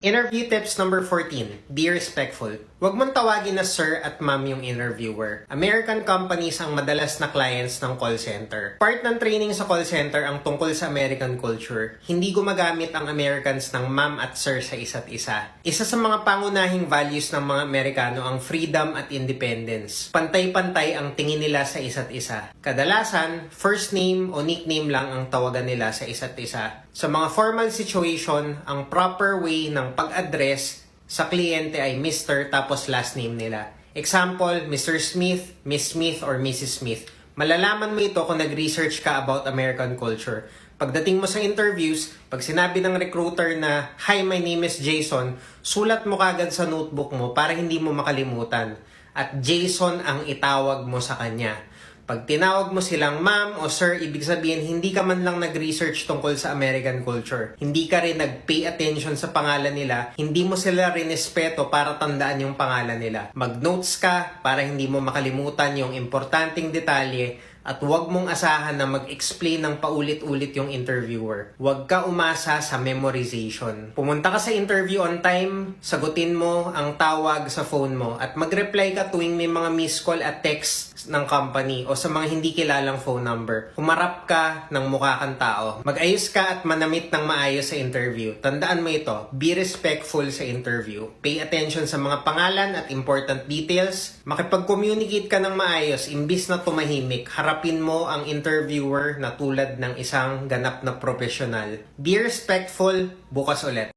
Interview tips number 14, be respectful. Huwag mong tawagin na sir at ma'am yung interviewer. American companies ang madalas na clients ng call center. Part ng training sa call center ang tungkol sa American culture. Hindi gumagamit ang Americans ng ma'am at sir sa isa't isa. Isa sa mga pangunahing values ng mga Amerikano ang freedom at independence. Pantay-pantay ang tingin nila sa isa't isa. Kadalasan, first name o nickname lang ang tawagan nila sa isa't isa. Sa mga formal situation, ang proper way ng pag-address sa kliyente ay Mr. tapos last name nila. Example, Mr. Smith, Miss Smith, or Mrs. Smith. Malalaman mo ito kung nag-research ka about American culture. Pagdating mo sa interviews, pag sinabi ng recruiter na, "Hi, my name is Jason," sulat mo kagad sa notebook mo para hindi mo makalimutan. At Jason ang itawag mo sa kanya. Pag tinawag mo silang ma'am o sir, ibig sabihin hindi ka man lang nag-research tungkol sa American culture. Hindi ka rin nag-pay attention sa pangalan nila. Hindi mo sila rinespeto para tandaan yung pangalan nila. Mag-notes ka para hindi mo makalimutan yung importanteng detalye. At huwag mong asahan na mag-explain ng paulit-ulit yung interviewer. Huwag ka umasa sa memorization. Pumunta ka sa interview on time, sagutin mo ang tawag sa phone mo, at mag-reply ka tuwing may mga missed call at text ng company o sa mga hindi kilalang phone number. Humarap ka ng mukha kang tao. Mag-ayos ka at manamit ng maayos sa interview. Tandaan mo ito, be respectful sa interview. Pay attention sa mga pangalan at important details. Makipag-communicate ka ng maayos, imbis na tumahimik. Harapin mo ang interviewer na tulad ng isang ganap na profesional. Be respectful, bukas ulit.